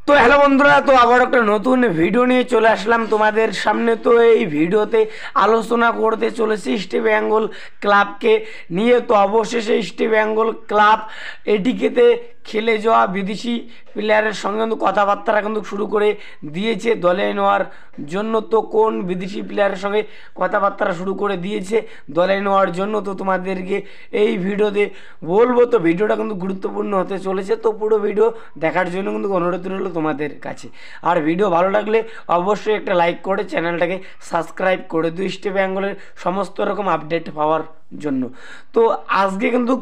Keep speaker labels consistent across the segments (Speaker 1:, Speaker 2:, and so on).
Speaker 1: তো হ্যালো বন্ধুরা, তো আবার একটা নতুন ভিডিও নিয়ে চলে আসলাম তোমাদের সামনে। তো এই ভিডিওতে আলোচনা করতে চলেছি ইস্ট বেঙ্গল ক্লাবকে নিয়ে। তো অবশেষে ইস্ট বেঙ্গল ক্লাব এটিকেতে খেলে যাওয়া বিদেশি প্লেয়ারের সঙ্গে কিন্তু কথাবার্তা কিন্তু শুরু করে দিয়েছে দলে নেওয়ার জন্য। তো কোন বিদেশি প্লেয়ারের সঙ্গে কথাবার্তা শুরু করে দিয়েছে দলে নেওয়ার জন্য, তো তোমাদেরকে এই ভিডিওতে বলবো। তো ভিডিওটা কিন্তু গুরুত্বপূর্ণ হতে চলেছে, তো পুরো ভিডিও দেখার জন্য কিন্তু অনুরোধ রইল তোমাদের কাছে। আর ভিডিও ভালো লাগলে অবশ্যই একটা লাইক করে চ্যানেলটাকে সাবস্ক্রাইব করে দিও ইস্ট বেঙ্গলের সমস্ত রকম আপডেট পাওয়ার জন্য। তো আজকে কিন্তু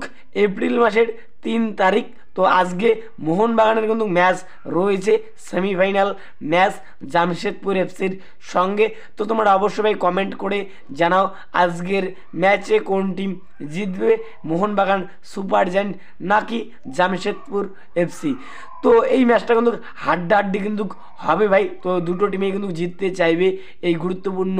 Speaker 1: এপ্রিল মাসের 3 তারিখ। তো আজকে মোহনবাগানের কিন্তু ম্যাচ রয়েছে, সেমিফাইনাল ম্যাচ জামশেদপুর এফসির সঙ্গে। তো তোমরা অবশ্যই ভাই কমেন্ট করে জানাও আজকের ম্যাচে কোন টিম জিতবে, মোহনবাগান সুপার জায়ান্ট নাকি জামশেদপুর এফসি। তো এই ম্যাচটা কিন্তু হাড্ডাহাড্ডি কিন্তু হবে ভাই। তো দুটো টিমে কিন্তু জিততে চাইবে এই গুরুত্বপূর্ণ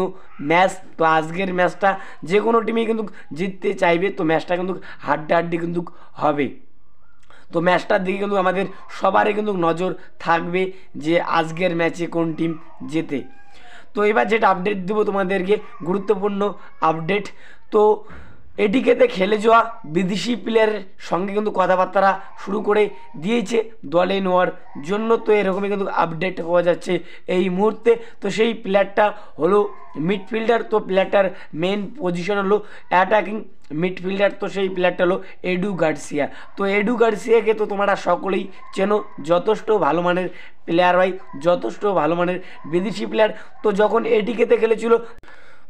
Speaker 1: ম্যাচ। তো আজকের ম্যাচটা যে কোনো টিমে কিন্তু জিততে চাইবে, তো ম্যাচটা কিন্তু হাড্ডাহাড্ডি কিন্তু হবে। তো ম্যাচটার দিকে কিন্তু আমাদের সবারই কিন্তু নজর থাকবে যে আজকের ম্যাচে কোন টিম জেতে। তো এবার যেটা আপডেট দেবো তোমাদেরকে, গুরুত্বপূর্ণ আপডেট। তো এটিকেতে খেলে যাওয়া বিদেশি প্লেয়ারের সঙ্গে কিন্তু কথাবার্তা শুরু করে দিয়েছে দলে নেওয়ার জন্য। তো এরকমই কিন্তু আপডেট পাওয়া যাচ্ছে এই মুহূর্তে। তো সেই প্লেয়ারটা হলো মিডফিল্ডার। তো প্লেয়ারটার মেন পজিশন হলো অ্যাটাকিং মিডফিল্ডার। তো সেই প্লেয়ারটা হলো এডু গার্সিয়া। তো এডু গার্সিয়াকে তো তোমরা সকলেই চেনো, যথেষ্ট ভালো মানের প্লেয়ার ভাই, যথেষ্ট ভালো মানের বিদেশি প্লেয়ার। তো যখন এটিকেতে খেলেছিল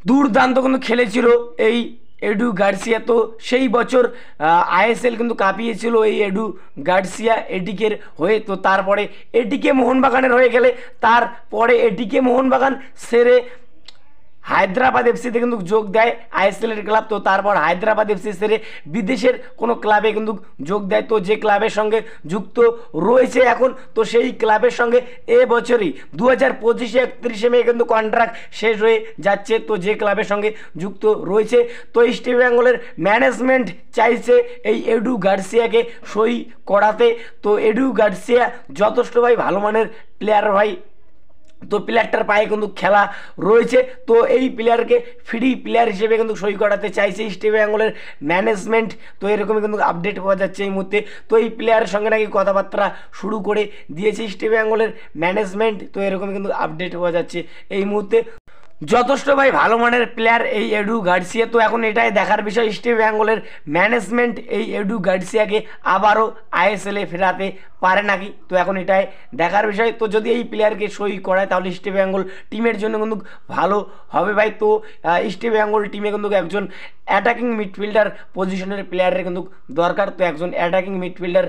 Speaker 1: দুর্দান্ত কিন্তু খেলেছিল এই এডু গার্সিয়া। তো সেই বছর আইএসএল কিন্তু কাঁপিয়েছিল এই এডু গার্সিয়া এটিকের হয়ে। তো তারপরে এটিকে মোহনবাগানের হয়ে গেলে তারপরে এটিকে মোহনবাগান সেরে হায়দ্রাবাদ এফসিতে কিন্তু যোগ দেয় আইএসএলের ক্লাব। তো তারপর হায়দ্রাবাদ এফসি সেরে বিদেশের কোনো ক্লাবে কিন্তু যোগ দেয়। তো যে ক্লাবের সঙ্গে যুক্ত রয়েছে এখন, তো সেই ক্লাবের সঙ্গে এবছরই 2025 31 মে কিন্তু কন্ট্রাক্ট শেষ হয়ে যাচ্ছে। তো যে ক্লাবের সঙ্গে যুক্ত রয়েছে, তো ইস্ট বেঙ্গলের ম্যানেজমেন্ট চাইছে এই এডু গার্সিয়াকে সই করাতে। তো এডু গার্সিয়া যথেষ্ট ভাই ভালো মানের প্লেয়ার ভাই। তো প্লেয়ারটার পায়ে কিন্তু খেলা রয়েছে। তো এই প্লেয়ারকে ফ্রি প্লেয়ার হিসেবে কিন্তু সই করাতে চাইছে ইস্ট বেঙ্গলের ম্যানেজমেন্ট। তো এরকমই কিন্তু আপডেট পাওয়া যাচ্ছে এই মুহূর্তে। তো এই প্লেয়ারের সঙ্গে নাকি কথাবার্তা শুরু করে দিয়েছে ইস্ট বেঙ্গলের ম্যানেজমেন্ট। তো এরকমই কিন্তু আপডেট পাওয়া যাচ্ছে এই মুহূর্তে। যথেষ্ট ভাই ভালো মানের প্লেয়ার এই এডু গার্সিয়া। তো এখন এটাই দেখার বিষয় ইস্ট বেঙ্গলের ম্যানেজমেন্ট এই এডু গার্সিয়াকে আবারও আইএসএলে ফেরাতে পারে নাকি। তো এখন এটাই দেখার বিষয়। তো যদি এই প্লেয়ারকে সই করায় তাহলে ইস্ট বেঙ্গল টিমের জন্য কিন্তু ভালো হবে ভাই। তো ইস্ট বেঙ্গল টিমে কিন্তু একজন অ্যাটাকিং মিডফিল্ডার পজিশনের প্লেয়ারের কিন্তু দরকার। তো একজন অ্যাটাকিং মিডফিল্ডার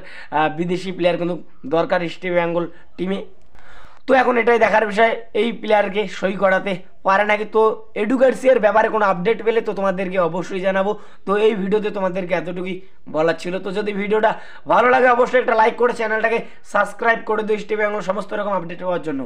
Speaker 1: বিদেশি প্লেয়ার কিন্তু দরকার ইস্ট বেঙ্গল টিমে। তো এখন এটাই দেখার বিষয় এই প্লেয়ারকে সই করাতে পারে নাকি। তো এডু গার্সিয়ার ব্যাপারে কোনো আপডেট পেলে তো তোমাদেরকে অবশ্যই জানাবো। তো এই ভিডিওতে তোমাদেরকে এতটুকুই বলার ছিল। তো যদি ভিডিওটা ভালো লাগে অবশ্যই একটা লাইক করে চ্যানেলটাকে সাবস্ক্রাইব করে দিও ইস্ট বেঙ্গল সমস্ত রকম আপডেট পাওয়ার জন্য।